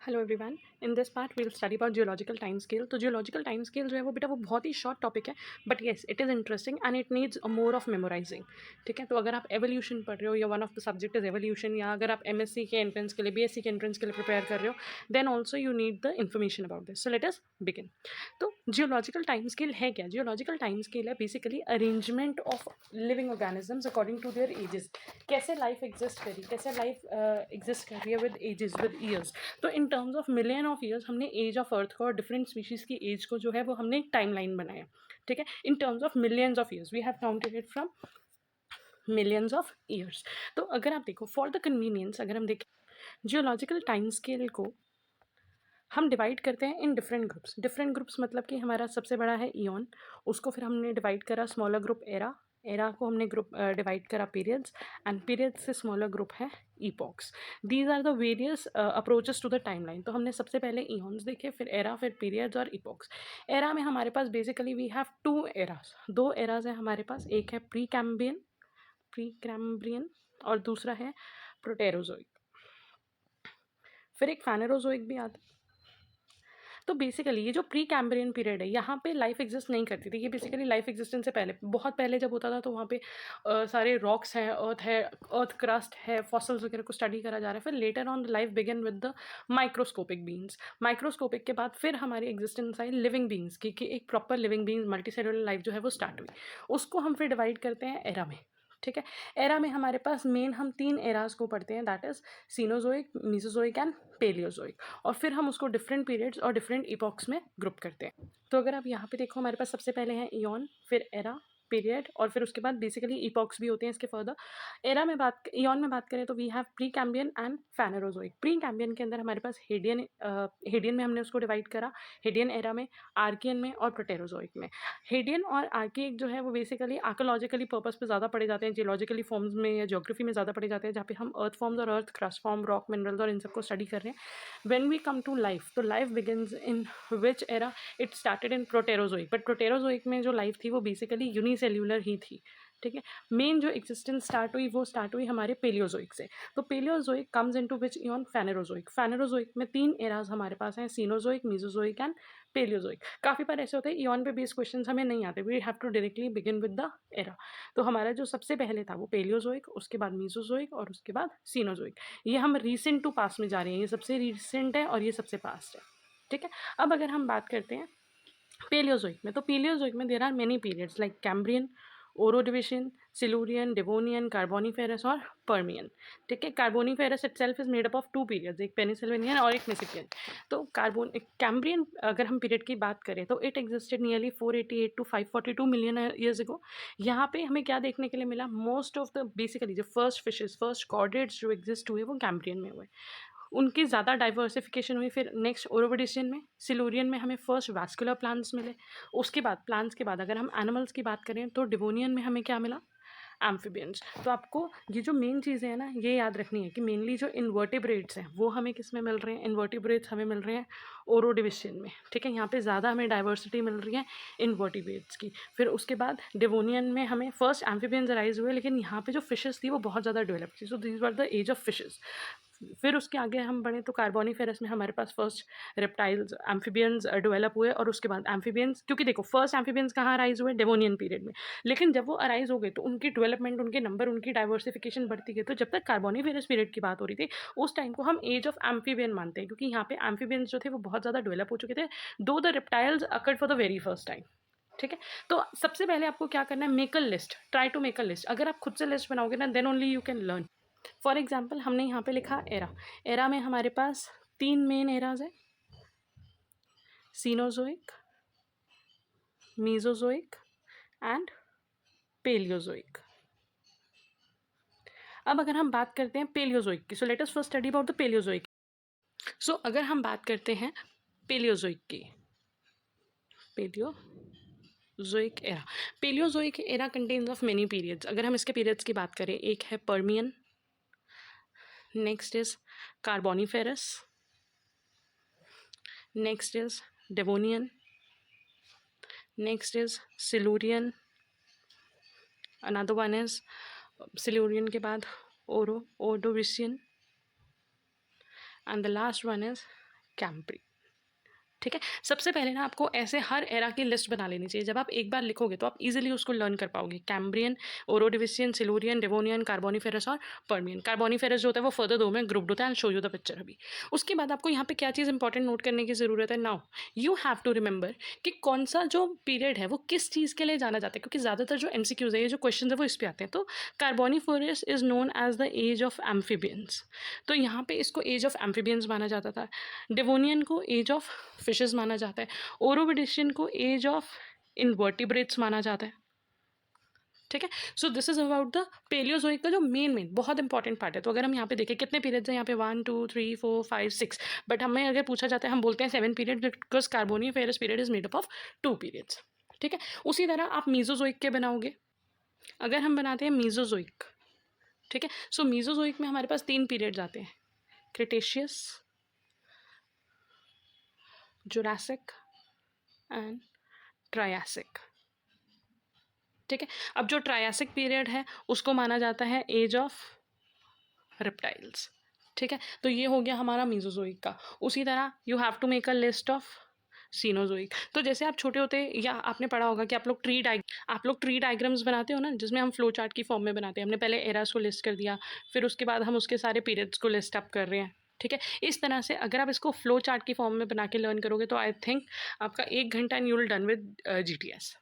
Hello everyone. In this part we will study about geological time scale. तो geological time scale जो है वो बेटा वो बहुत ही शॉर्ट टॉपिक है, but yes it is interesting and it needs more of memorising. ठीक है, तो अगर आप एवोल्यूशन पढ़ रहे हो या one of the subject is evolution, या अगर आप एमएससी के एंट्रेंस के लिए बीएससी के एंट्रेंस के लिए प्रिपेयर कर रहे हो, then also you need the information about this. So let us begin. तो जियोलॉजिकल टाइम स्केल है क्या? जियोलॉजिकल टाइम स्केल है basically arrangement of living organisms according to their ages. कैसे लाइफ एग्जिस्ट करी, कैसे लाइफ एग्जिस्ट कर रही है विद एजेस, विद ईयर्स। तो in terms of million of years हमने एज ऑफ अर्थ को और डिफरेंट स्पीशीज की एज को जो है वो हमने एक टाइम लाइन बनाया। ठीक है, in terms of millions of years we have counted it from millions of years. तो अगर आप देखो फॉर द कन्वीनियंस, अगर हम देखें जियोलॉजिकल टाइम स्केल को हम डिवाइड करते हैं in different groups. Different groups मतलब कि हमारा सबसे बड़ा है ईयन, उसको फिर हमने डिवाइड करा स्मॉलर ग्रुप एरा, एरा को हमने ग्रुप डिवाइड करा पीरियड्स, एंड पीरियड्स से स्मॉलर ग्रुप है epochs. These are the various approaches to the timeline. तो हमने सबसे पहले ईयन्स देखे, फिर एरा, फिर पीरियड्स और ईपॉक्स। एरा में हमारे पास basically we have two eras, दो एराज हैं हमारे पास। एक है प्री कैम्ब्रियन और दूसरा है प्रोटेरोजोइक। फिर एक फैनेरोजोइक भी आता है। तो बेसिकली ये जो प्री कैम्ब्रियन पीरियड है, यहाँ पे लाइफ एग्जिस्ट नहीं करती थी। ये बेसिकली लाइफ एग्जिस्टेंस से पहले, बहुत पहले जब होता था, तो वहाँ पे सारे रॉक्स हैं, अर्थ है, अर्थ क्रस्ट है, फॉसल्स वगैरह को स्टडी करा जा रहा है। फिर later on life begin with the microscopic beings. Microscopic के बाद फिर हमारी एग्जिस्टेंस आई लिविंग बींग्स की, कि एक proper living beings multicellular life जो है वो स्टार्ट हुई। उसको हम फिर डिवाइड करते हैं एरा में। ठीक है, एरा में हमारे पास मेन हम तीन एराज को पढ़ते हैं, that is Cenozoic, Mesozoic and Palaeozoic. और फिर हम उसको डिफरेंट पीरियड्स और डिफरेंट इपॉक्स में ग्रुप करते हैं। तो अगर आप यहाँ पे देखो, हमारे पास सबसे पहले है ईयन, फिर एरा, पीरियड, और फिर उसके बाद बेसिकली इपॉक्स भी होते हैं इसके फर्दर। एरा में बात, ईयन में बात करें तो we have Precambrian and Phanerozoic. Precambrian के अंदर हमारे पास हेडियन, हेडियन में हमने उसको डिवाइड करा, हेडियन एरा में, आर्कियन में और प्रोटेरोजोइक में। हेडियन और आर्किक जो है वो बेसिकली आर्कोलॉजिकली पर्पस पे ज़्यादा पढ़े जाते हैं, जियोलॉजिकली फॉर्म्स में या ज्योग्राफी में ज़्यादा पढ़े जाते हैं, जहाँ पे हम अर्थ फॉर्म्स और earth crust form, rock, minerals और इन सबको स्टडी कर रहे हैं। When we come to life, तो life begins in which era? It started in Proterozoic. But Proterozoic में जो लाइफ थी वो बेसिकली यूनिसेल्यूलर ही थी। ठीक है, मेन जो एक्जिस्टेंस स्टार्ट हुई वो स्टार्ट हुई हमारे पेलियोजोइक से। तो Paleozoic comes into which eon? Phanerozoic. Phanerozoic में तीन एराज हमारे पास हैं, सीनोजोइक, मीसोजोइक एंड पेलियोजोइक। काफ़ी बार ऐसे होते हैं ईयन पे बेस्ड क्वेश्चन हमें नहीं आते, we have to directly begin with the era. तो हमारा जो सबसे पहले था वो पेलियोजोइक, उसके बाद मीसोजोइक और उसके बाद सीनोजोइक। ये हम रिसेंट टू पास्ट में जा रहे हैं, ये सबसे रिसेंट है और ये सबसे पास्ट है। ठीक है, अब अगर हम बात करते हैं पेलियोजोइक में, तो पेलियोजोइक में there are many periods like Cambrian, Ordovician, Silurian, Devonian, Carboniferous और पर्मियन। ठीक है, Carboniferous itself is made up of two periods, एक पेनिसिल्वेनियन और एक मेसिपियन। तो कैम्ब्रियन अगर हम पीरियड की बात करें तो it existed nearly 488 to 542 million years ago. यहाँ पे हमें क्या देखने के लिए मिला? मोस्ट ऑफ द बेसिकली जो फर्स्ट फिशेज, फर्स्ट कॉर्डेट्स जो एग्जिस्ट हुए वो कैम्ब्रियन में हुए, उनकी ज़्यादा डाइवर्सिफिकेशन हुई। फिर नेक्स्ट ओरोविडिशियन में, सिलूरियन में हमें फर्स्ट वैस्कुलर प्लांट्स मिले। उसके बाद प्लांट्स के बाद अगर हम एनिमल्स की बात करें तो डिवोनियन में हमें क्या मिला? एम्फीबियंस। तो आपको ये जो मेन चीज़ें हैं ना, ये याद रखनी है कि मेनली जो इन्वर्टिब्रेट्स हैं वो हमें किस में मिल रहे हैं? इन्वर्टिब्रेट्स हमें मिल रहे हैं ओरोडिविशियन में। ठीक है, यहाँ पे ज़्यादा हमें डाइवर्सिटी मिल रही है इन्वर्टिब्रेट्स की। फिर उसके बाद डिवोनियन में हमें फर्स्ट एम्फीबियंस राइज हुए, लेकिन यहाँ पे जो फिशेस थी वो बहुत ज़्यादा डेवलप थी। So these were the age of fishes. फिर उसके आगे हम बढ़े तो कार्बोनिफेरस में हमारे पास फर्स्ट रेप्टाइल्स, एम्फीबियंस डेवलप हुए, और उसके बाद एम्फीबियंस, क्योंकि देखो फर्स्ट एम्फीबियंस कहाँ अराइज हुए? डेवोनियन पीरियड में। लेकिन जब वो अराइज हो गए तो उनकी डेवलपमेंट, उनके नंबर, उनकी डाइवर्सिफिकेशन बढ़ती गई। तो जब तक कार्बोनिफेरस पीरियड की बात हो रही थी उस टाइम को हम एज ऑफ एम्फीबियन मानते हैं, क्योंकि यहाँ पे एम्फीबियंस जो थे वो बहुत ज़्यादा डेवलप हो चुके थे, though the reptiles occurred for the very first time. ठीक है, तो सबसे पहले आपको क्या करना है? Make a list, try to make a list. अगर आप खुद से लिस्ट बनाओगे ना, then only you can learn. For example हमने यहाँ पे लिखा एरा। एरा में हमारे पास तीन मेन एराज है, सीनोजोइक, मीजोजोइक एंड पेलियोजोइक। अब अगर हम बात करते हैं पेलियोजोइक की, so let us first study about the Paleozoic. सो अगर हम बात करते हैं पेलियोजोइक की, Paleozoic era. Paleozoic era contains of many periods. अगर हम इसके पीरियड्स की बात करें, एक है Permian, next is Carboniferous, next is Devonian, next is silurian, another one is silurian के बाद Ordovician, and the last one is Cambrian. ठीक है, सबसे पहले ना आपको ऐसे हर एरा की लिस्ट बना लेनी चाहिए। जब आप एक बार लिखोगे तो आप इजीली उसको लर्न कर पाओगे। कैम्ब्रियन, ओरोडिविशियन, सिल्यूरियन, डेवोनियन, कार्बोनिफेरस और पर्मियन। कार्बोनिफेरस जो होता है वो फर्दर 2 में ग्रुप्ड होता है। I show you the picture अभी। उसके बाद आपको यहाँ पे क्या चीज़ इंपॉर्टेंट नोट करने की ज़रूरत है। Now you have to remember कि कौन सा जो पीरियड है वो किस चीज़ के लिए जाना जाता है, क्योंकि ज़्यादातर जो MCQs है, ये जो क्वेश्चन है वो इस पे आते हैं। तो Carboniferous is known as the age of amphibians, तो यहाँ पे इसको एज ऑफ एम्फीबियंस माना जाता था। डेवोनियन को एज ऑफ फिशेस माना जाता है। ओरोविडिशियन को एज ऑफ इनवर्टिब्रेट्स माना जाता है। ठीक है, so this is about the Palaeozoic का जो मेन बहुत इंपॉर्टेंट पार्ट है। तो अगर हम यहाँ पे देखें कितने पीरियड्स हैं यहाँ पे 1 2 3 4 5 6, बट हमें अगर पूछा जाता है हम बोलते हैं 7 period, because Carboniferous period is made up of 2 periods. ठीक है, उसी तरह आप मीजोजोइक के बनाओगे। अगर हम बनाते हैं मीजोजोइक, ठीक है, सो मीजोजोइक में हमारे पास 3 पीरियड्स आते हैं, क्रिटेशियस, जुरासिक एंड ट्रायासिक। ठीक है, अब जो ट्रायासिक पीरियड है उसको माना जाता है एज ऑफ रेप्टाइल्स। ठीक है, तो ये हो गया हमारा मीजोजोइक का। उसी तरह you have to make a list of Cenozoic. तो जैसे आप छोटे होते या आपने पढ़ा होगा कि आप लोग ट्री डायग्राम्स बनाते हो ना, जिसमें हम फ्लो चार्ट की फॉर्म में बनाते हैं। हमने पहले एरास को लिस्ट कर दिया, फिर उसके बाद हम उसके सारे पीरियड्स को लिस्ट अप कर रहे हैं। ठीक है, इस तरह से अगर आप इसको फ्लो चार्ट की फॉर्म में बना के लर्न करोगे तो आई थिंक आपका 1 घंटा and you will done with GTS।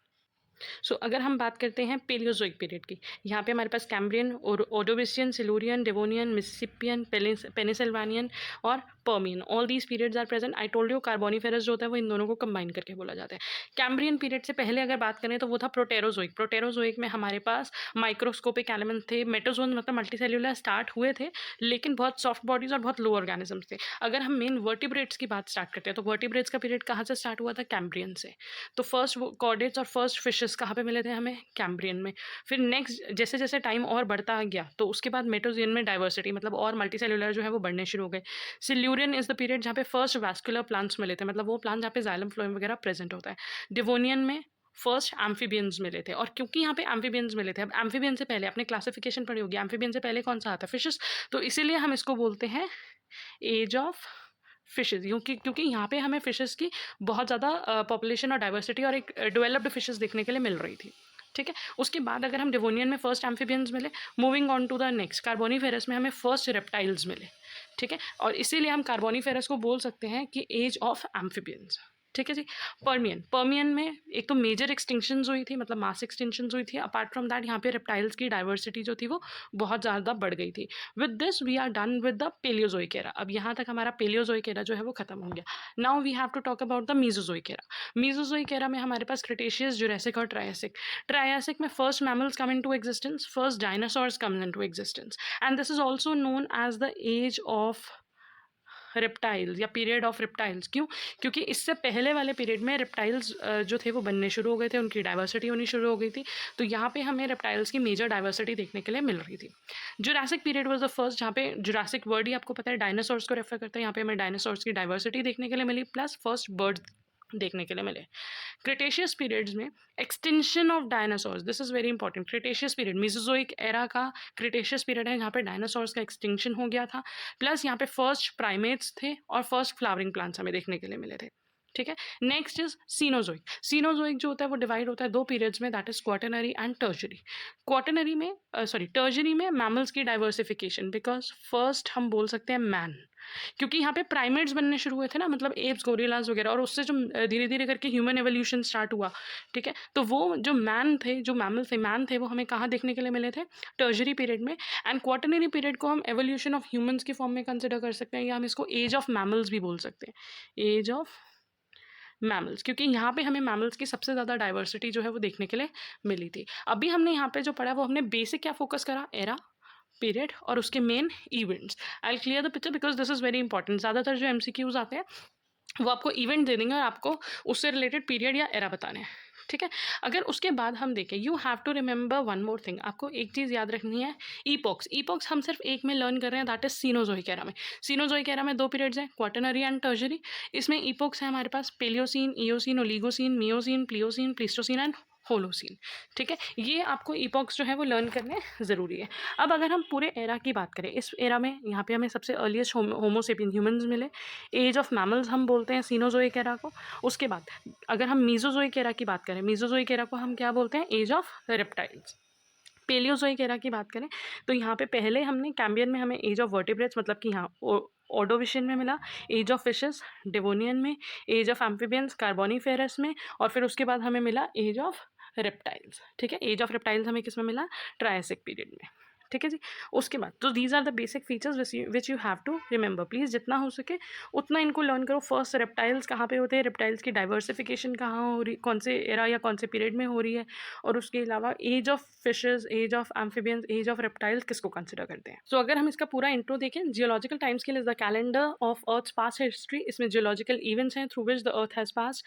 सो अगर हम बात करते हैं पेलियोजोइक पीरियड की, यहाँ पे हमारे पास कैम्ब्रियन और Ordovician, Silurian, Devonian, Mississippian, Pennsylvanian और Permian, all these periods are present. I told you Carboniferous जो होता है वो इन दोनों को कंबाइन करके बोला जाता है। कैम्ब्रियन पीरियड से पहले अगर बात करें तो वो था प्रोटेरोजोइक। प्रोटेरोजोइक में हमारे पास माइक्रोस्कोपिक एलिमेंट थे, मेटोजोन मतलब मल्टीसेल्यूलर स्टार्ट हुए थे, लेकिन बहुत सॉफ्ट बॉडीज और बहुत लो ऑर्गेनिजम्स थे। अगर हम मेन वर्टिब्रेट्स की बात स्टार्ट करते हैं तो वर्टिब्रेट्स का पीरियड कहाँ से स्टार्ट हुआ था? कैम्ब्रियन से। तो फर्स्ट कॉर्डेट्स और फर्स्ट फिशेस कहाँ पे मिले थे हमें? कैम्ब्रियन में। फिर नेक्स्ट जैसे जैसे टाइम और बढ़ता गया तो उसके बाद मेटोजियन में डाइवर्सिटी मतलब और मल्टीसेल्यूलर जो है वो बढ़ने शुरू हो गए। सिल्यूरियन इज द पीरियड जहाँ पे फर्स्ट वैस्कुलर प्लांट्स मिले थे, मतलब वो प्लांट जहाँ पे जाइलम फ्लोएम वगैरह प्रेजेंट होता है। डिवोनियन में फर्स्ट एम्फीबियंस मिले थे, और क्योंकि यहाँ पे एम्फीबियंस मिले थे, अब एम्फीबियन से पहले आपने क्लासिफिकेशन पढ़ी होगी, एम्फीबियन से पहले कौन सा आता है? फिशेस। तो इसीलिए हम इसको बोलते हैं एज ऑफ फिशेस, क्योंकि यहाँ पे हमें फिशेस की बहुत ज़्यादा पॉपुलेशन और डाइवर्सिटी और एक डेवलप्ड फिशेस देखने के लिए मिल रही थी। ठीक है, उसके बाद अगर हम डिवोनियन में फर्स्ट एम्फीबियंस मिले, moving on to the next Carboniferous में हमें फर्स्ट रेप्टाइल्स मिले। ठीक है, और इसीलिए हम कार्बोनिफेरस को बोल सकते हैं कि एज ऑफ एम्फीबियंस। ठीक है जी। पर्मियन में एक तो मेजर एक्सटिंक्शंस हुई थी, मतलब मास एक्सटिंक्शंस हुई थी। अपार्ट फ्रॉम दैट यहाँ पे रेप्टाइल्स की डाइवर्सिटी जो थी वो बहुत ज़्यादा बढ़ गई थी। With this we are done with the Palaeozoic era. अब यहाँ तक हमारा पेलियोजोइक एरा जो है वो खत्म हो गया। Now we have to talk about the Mesozoic era. Mesozoic era में हमारे पास क्रिटेशियस, जुरासिक और ट्रायसिक। ट्रायसिक में first mammals come into existence, first dinosaurs come into existence, and this is also known as the age of reptiles या period of reptiles. क्यों? क्योंकि इससे पहले वाले पीरियड में रेप्टाइल्स जो थे वो बनने शुरू हो गए थे, उनकी डाइवर्सिटी होनी शुरू हो गई थी। तो यहाँ पे हमें रेप्टाइल्स की मेजर डाइवर्सिटी देखने के लिए मिल रही थी। Jurassic period was the first, जहाँ पे जुरासिक वर्ड ही आपको पता है डायनासोर्स को रेफर करते हैं। यहाँ पे हमें डायनासोर्स की डाइवर्सिटी देखने के लिए मिली, प्लस फर्स्ट बर्ड्स देखने के लिए मिले। क्रिटेशियस पीरियड्स में extension of dinosaurs, this is very important. Cretaceous period Mesozoic era का क्रिटेशियस पीरियड है, जहाँ पे डायनासोर्स का एक्सटिंक्शन हो गया था, प्लस यहाँ पे फर्स्ट प्राइमेट्स थे और फर्स्ट फ्लावरिंग प्लांट्स हमें देखने के लिए मिले थे। ठीक है, नेक्स्ट इज सीनोजोइक। सीनोजोइक जो होता है वो डिवाइड होता है 2 पीरियड्स में, दैट इज क्वाटरनरी एंड टर्जरी। टर्जरी में मैमल्स की डाइवर्सिफिकेशन, बिकॉज फर्स्ट हम बोल सकते हैं मैन, क्योंकि यहाँ पे प्राइमेट्स बनने शुरू हुए थे ना, मतलब एप्स, गोरिल्लाज वगैरह, और उससे जो धीरे धीरे करके ह्यूमन एवोल्यूशन स्टार्ट हुआ। ठीक है, तो वो जो मैन थे वो हमें कहाँ देखने के लिए मिले थे? टर्जरी पीरियड में। एंड क्वाटरनरी पीरियड को हम एवोल्यूशन ऑफ ह्यूमंस की फॉर्म में कंसिडर कर सकते हैं, या हम इसको एज ऑफ मैमल्स भी बोल सकते हैं, एज ऑफ मैमल्स, क्योंकि यहाँ पे हमें मैमल्स की सबसे ज़्यादा डाइवर्सिटी जो है वो देखने के लिए मिली थी। अभी हमने यहाँ पे जो पढ़ा वो हमने बेसिक क्या फोकस करा? एरा, पीरियड और उसके main events. I clear the picture because this is very important. ज़्यादातर जो MCQs आते हैं वो आपको इवेंट दे देंगे और आपको उससे रिलेटेड पीरियड या एरा बताने हैं। ठीक है, अगर उसके बाद हम देखें, you have to remember one more thing, आपको एक चीज़ याद रखनी है, ईपॉक्स हम सिर्फ एक में लर्न कर रहे हैं, दैट इज सीनोजोइक एरा में। सीनोजोइक एरा में 2 पीरियड्स हैं, क्वाटरनरी एंड टर्जरी। इसमें ईपॉक्स है हमारे पास Paleocene, Eocene, Oligocene, Miocene, Pliocene, Pleistocene and Holocene. ठीक है, ये आपको ईपॉक्स जो है वो लर्न करने ज़रूरी है। अब अगर हम पूरे एरा की बात करें, इस एरा में यहाँ पे हमें सबसे अर्लीस्ट होमोसेपियन ह्यूमंस मिले, एज ऑफ मैमल्स हम बोलते हैं सीनोजोइक एरा को। उसके बाद अगर हम मीजोजोइक एरा की बात करें, मीजोजोइक एरा को हम क्या बोलते हैं, age of reptiles. Palaeozoic era की बात करें तो यहाँ पे पहले हमने कैम्बियन में हमें एज ऑफ वर्टिब्रेट्स मतलब कि यहाँ ऑर्डोविशियन में मिला, एज ऑफ फिशेस डेवोनियन में, एज ऑफ एम्फीबियंस कार्बोनिफेरस में, और फिर उसके बाद हमें मिला एज ऑफ रेप्टाइल्स। ठीक है, एज ऑफ रेप्टाइल्स हमें किस में मिला, ट्रायसिक पीरियड में। ठीक है जी। उसके बाद तो these are the basic features which you have to remember. Please जितना हो सके उतना इनको लर्न करो। फर्स्ट रेप्टाइल्स कहाँ पे होते हैं, रेप्टाइल्स की डाइवर्सिफिकेशन कहाँ हो रही, कौन से एरा या कौन से पीरियड में हो रही है, और उसके अलावा age of fishes, age of amphibians, age of reptiles किसको कंसिडर करते हैं। सो अगर हम इसका पूरा इंट्रो देखें, geological time scale is the calendar of earth's past history. इसमें जियोलॉजिकल इवेंट्स हैं through which the earth has passed.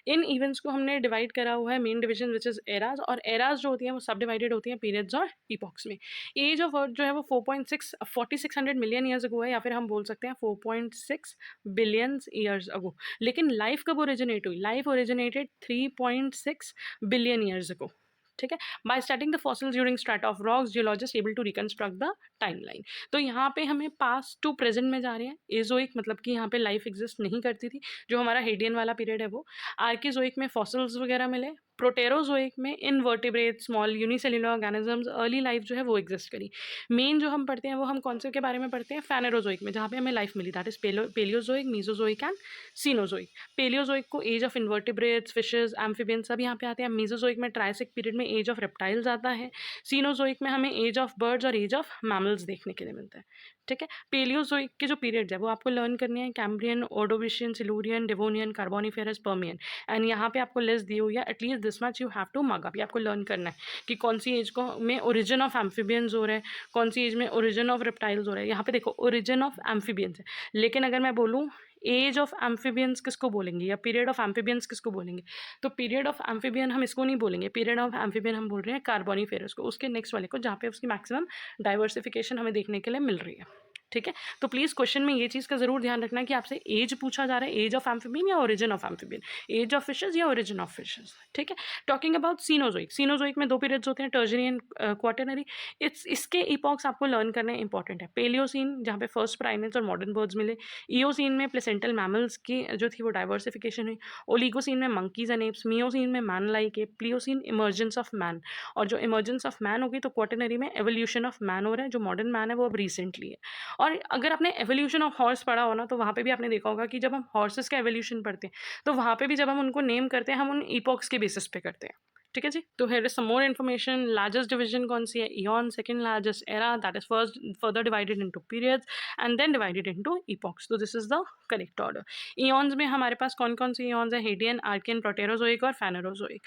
इन इवेंट्स को हमने डिवाइड करा हुआ है main division which is eras, और एराज जो होती हैं वो सब डिवाइडेड होती हैं पीरियड्स और इपॉक्स में। एज ऑफ अर्थ जो है वो 4600 मिलियन ईयर्स अगो है, या फिर हम बोल सकते हैं 4.6 बिलियन ईयर्स अगो। लेकिन लाइफ कब ओरिजिनेट हुई, life originated 3.6 billion years ago. ठीक है, by studying the fossils during strata of rocks geologist able to reconstruct the timeline. तो यहाँ पे हमें पास्ट टू प्रेजेंट में जा रहे हैं। एजोइक मतलब कि यहाँ पे लाइफ एग्जिस्ट नहीं करती थी, जो हमारा हेडियन वाला पीरियड है वो। आर्किजोइक में फॉसिल्स वगैरह मिले। प्रोटेरोजोइक में invertebrate small unicellular organisms, early life जो है वो एग्जिस्ट करी। मेन जो हम पढ़ते हैं वो हम कौन से के बारे में पढ़ते हैं, फेनेरोजोइक में, जहाँ पे हमें लाइफ मिली, that is Paleozoic, Mesozoic and Cenozoic. Paleozoic को age of invertebrates, fishes, amphibians सब यहाँ पे आते हैं। मीजोजोइक में ट्रायसिक पीरियड में एज ऑफ रेप्टाइल्स आता है। सीनोजोइक में हमें एज ऑफ बर्ड्स और एज ऑफ मैमल्स देखने के लिए मिलता है। ठीक है, पेलियोजोइक के जो पीरियड्स है वो आपको लर्न करने हैं, Cambrian, Ordovician, Silurian, Devonian, Carboniferous, Permian. And यहाँ पे आपको लिस्ट दी हुई है, at least this much you have to mug up. ये आपको लर्न करना है कि कौन सी एज को में ओरिजिन ऑफ एम्फीबियंस हो रहा है, कौन सी एज में ओरिजिन ऑफ रेप्टाइल्स हो रहा है। यहाँ पे देखो ओरिजिन ऑफ एम्फीबियंस है, लेकिन अगर मैं बोलूँ एज ऑफ एम्फीबियंस किसको बोलेंगे या पीरियड ऑफ एम्फीबियंस किसको बोलेंगे, तो पीरियड ऑफ एम्फीबियन हम इसको नहीं बोलेंगे, पीरियड ऑफ एम्फीबियन हम बोल रहे हैं कार्बोनिफेरस को, उसके नेक्स्ट वाले को, जहाँ पे उसकी मैक्सिमम डाइवर्सिफिकेशन हमें देखने के लिए मिल रही है। ठीक है, तो प्लीज़ क्वेश्चन में ये चीज़ का जरूर ध्यान रखना कि आपसे एज पूछा जा रहा है, एज ऑफ एम्फीबियन या origin of amphibian, age of fishes या ओरिजिन ऑफ फिशेज। ठीक है, टॉकिंग अबाउट सीनोजोइक, सीनोजोइक में दो पीरियड्स होते हैं, टर्जरी एंड क्वाटरनरी। इसके इपॉक्स आपको लर्न करने इंपॉर्टेंट है। पेलियोसीन जहाँ पे फर्स्ट प्राइमेट्स और मॉडर्न बर्ड्स मिले, ईओसीन में प्लेसेंटल मैमल्स की जो थी वो डाइवर्सिफिकेशन हुई, ओलिगोसीन में मंकीज एंड एप्स, मियोसीन में man like app, Pliocene emergence of man, और जो इमर्जेंस ऑफ मैन होगी तो क्वाटरनरी में एवोल्यूशन ऑफ मैन हो रहा है, जो मॉडर्न मैन है वो अब रिसेंटली है। और अगर आपने एवोल्यूशन ऑफ हॉर्स पढ़ा हो ना, तो वहाँ पे भी आपने देखा होगा कि जब हम हॉर्सेस का एवोल्यूशन पढ़ते हैं तो वहाँ पे भी जब हम उनको नेम करते हैं हम उन ईपॉक्स के बेसिस पे करते हैं। ठीक है जी, तो here is some more information. Largest division कौन सी है, eon. Second largest era, that is first further divided into periods and then divided into epochs. तो this is the correct order. Eons में हमारे पास कौन कौन से इयॉन्स है, हेडियन, आर्कियन, प्रोटेरोजोइक और फेनेरोजोइक।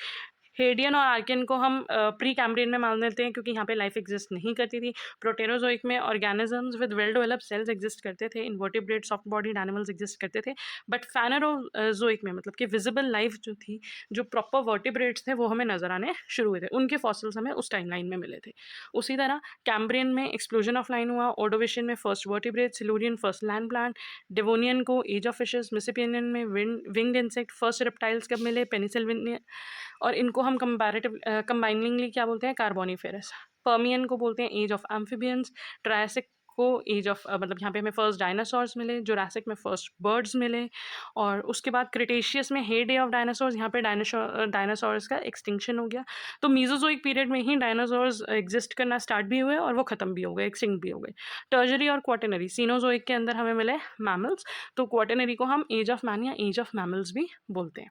हेडियन और आर्कियन को हम प्री कैम्ब्रियन में मान लेते हैं क्योंकि यहाँ पे लाइफ एग्जिस्ट नहीं करती थी। प्रोटेरोजोइक में organisms with well developed cells exist करते थे, invertebrate soft bodied animals exist करते थे। बट फेनेरोजोइक में मतलब कि विजिबल लाइफ जो थी, जो प्रॉपर वर्टिब्रेट्स थे वो हमें नजर आने शुरू हुए थे, उनके फॉसिल्स हमें उस टाइमलाइन में मिले थे। उसी तरह कैम्ब्रियन में एक्सप्लोजन ऑफ लाइन हुआ, ऑर्डोविशियन में first vertebrate, Silurian first land plant, Devonian को एज ऑफ फिशेस, मिसिपियनियन में विंग्ड इंसेक्ट, फर्स्ट रेप्टाइल्स कब मिले, पेनिसिल्वेनिया, और इनको हम कंपैरेटिव कंबाइनिंगली क्या बोलते हैं, कार्बोनिफेरस। पर्मियन को बोलते हैं एज ऑफ एम्फीबियंस, ट्रायसिक को एज ऑफ मतलब यहाँ पे हमें फर्स्ट डायनासोर्स मिले, जुरासिक में फर्स्ट बर्ड्स मिले, और उसके बाद क्रिटेशियस में हे डे ऑफ डायनासोर्स, यहाँ पे डायनासोर्स का एक्सटिंक्शन हो गया। तो मीजोजोइक पीरियड में ही डायनासोर्स एग्जिस्ट करना स्टार्ट भी हुए और वो खत्म भी हो गए, एक्सटिंक्ट भी हो गए। टर्जरी और क्वाटरनरी, सीनोजोइक के अंदर हमें मिले मैमल्स, तो क्वाटरनरी को हम एज ऑफ मैन या एज ऑफ मैमल्स भी बोलते हैं।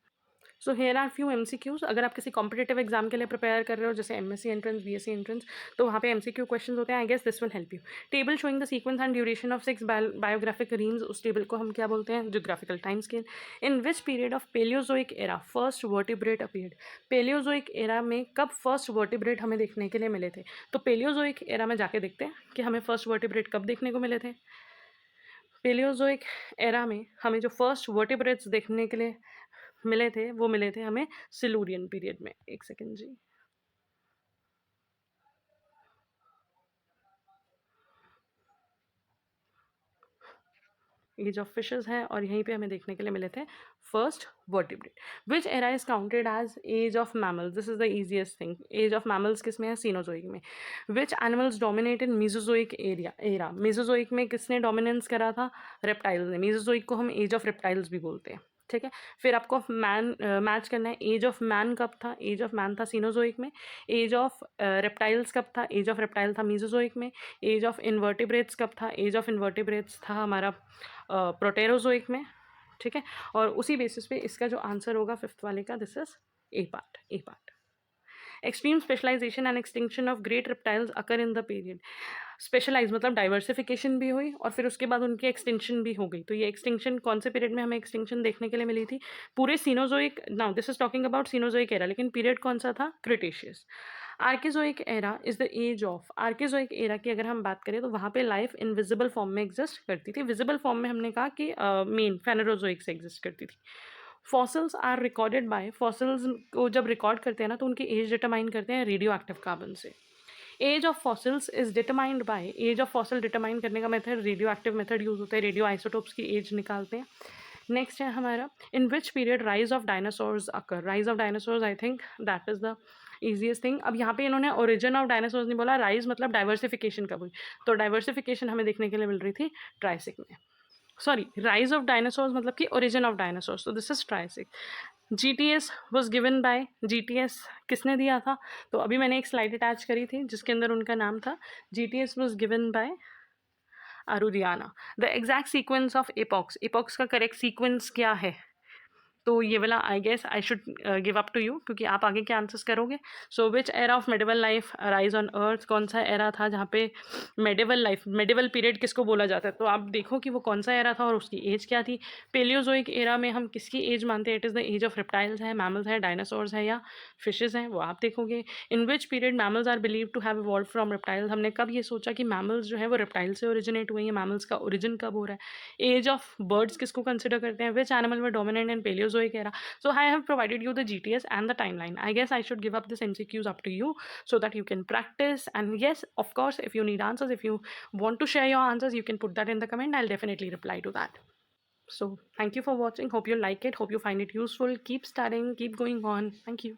So here are few MCQs। अगर आप किसी कॉम्पिटेटिव एग्जाम के लिए प्रिपेयर कर रहे हो, जैसे MSc एंट्रेंस, BSc एंट्रेंस, तो वहाँ पे MCQ क्वेश्चन होते हैं। I guess this will help you. Table showing the sequence and duration of 6 biographic realms, उस टेबल को हम क्या बोलते हैं, geographical time scale. In which period of Palaeozoic era first vertebrate appeared, Palaeozoic era में कब फर्स्ट वर्टिब्रेट हमें देखने के लिए मिले थे। तो पेलियोजोइक एरा में जाके देखते हैं कि हमें फर्स्ट वर्टिब्रेट कब देखने को मिले थे। पेलियोजोइक एरा में हमें जो फर्स्ट वर्टिब्रेट्स देखने के लिए मिले थे वो मिले थे हमें सिलूरियन पीरियड में। एक सेकेंड जी। एज ऑफ फिशेज है, और यहीं पे हमें देखने के लिए मिले थे first vertebrate. Which era is counted as age of mammals? This is the easiest thing. Age of mammals किस में है? सीनोजोइक में. Which animals dominate in Mesozoic era? Mesozoic में किसने डोमिनेंस करा था? रेप्टाइल्स ने. मीजोजोइक को हम एज ऑफ रेप्टाइल्स भी बोलते हैं. ठीक है. फिर आपको मैन मैच करना है. एज ऑफ मैन कब था? एज ऑफ मैन था सीनोजोइक में. एज ऑफ रेप्टाइल्स कब था? एज ऑफ रेप्टाइल था मीजोजोइक में. एज ऑफ इन्वर्टिब्रेट्स कब था? एज ऑफ इन्वर्टिब्रेट्स था हमारा प्रोटेरोजोइक में. ठीक है. और उसी बेसिस पे इसका जो आंसर होगा फिफ्थ वाले का, this is a part. Extreme specialisation and extinction of great reptiles occur in the period. Specialise मतलब डाइवर्सिफिकेशन भी हुई और फिर उसके बाद उनकी एक्सटिंक्शन भी हो गई. तो ये एक्सटिंक्शन कौन से पीरियड में हमें एक्सटिंक्शन देखने के लिए मिली थी? पूरे Cenozoic. Now this is talking about Cenozoic era, लेकिन पीरियड कौन सा था? Cretaceous. Archaeozoic era is the age of. Archaeozoic era की अगर हम बात करें तो वहाँ पे लाइफ इनविजिबल फॉर्म में एग्जिस्ट करती थी. विजिबल फॉर्म में हमने कहा कि मेन फेनेरोजोइक से एग्जिस्ट करती थी. Fossils are recorded by. Fossils को जब रिकॉर्ड करते हैं ना तो उनकी एज डिटरमाइन करते हैं रेडियो एक्टिव कार्बन से. Age of fossils is determined by. Age of fossil determine करने का method radio active method use होता है. रेडियो आइसोटोप्स की एज निकालते हैं. नेक्स्ट है हमारा in which period rise of dinosaurs occur. Rise of dinosaurs, I think that is the easiest thing. अब यहाँ पे इन्होंने ओरिजिन ऑफ डायनासोर्स नहीं बोला. राइज मतलब डाइवर्सिफिकेशन कब हुई, तो डाइवर्सिफिकेशन हमें देखने के लिए मिल रही थी ट्राइसिक में. सॉरी, राइज ऑफ डायनासोर्स मतलब कि ओरिजिन ऑफ डायनासोर्स, तो this is Triassic. GTS was given bye. GTS किसने दिया था? तो अभी मैंने एक स्लाइड अटैच करी थी जिसके अंदर उनका नाम था. GTS वॉज गिवन बाय अरुदियाना. The exact sequence of epochs. Epochs का करेक्ट सीक्वेंस क्या है? तो ये वाला I guess I should give up to you, क्योंकि आप आगे के आंसर्स करोगे. So which era of medieval life rise on earth. कौन सा एरा था जहाँ पे मेडिवल लाइफ, मेडिवल पीरियड किसको बोला जाता है? तो आप देखो कि वो कौन सा एरा था और उसकी एज क्या थी. पेलियोजोइक एरा में हम किसकी एज मानते हैं? It is the age of reptiles है, मैमल्स है, डायनासोर्स है या फिशेज हैं, वो आप देखोगे. In which period mammals are believe to have evolve from reptiles. हमने कब ये सोचा कि मैमल्स जो है वो रेप्टाइल से ओरिजिनेट हुए हैं? मैमल्स का ओरिजिन कब हो रहा है? एज ऑफ बर्ड्स किसको कंसिडर करते हैं? Which animal were dominant in Paleozoic era. So I have provided you the GTS and the timeline. I guess I should give up this MCQs up to you so that you can practice. And yes, of course, if you need answers, if you want to share your answers, you can put that in the comment. I'll definitely reply to that. So thank you for watching. Hope you like it. Hope you find it useful. Keep studying. Keep going on. Thank you.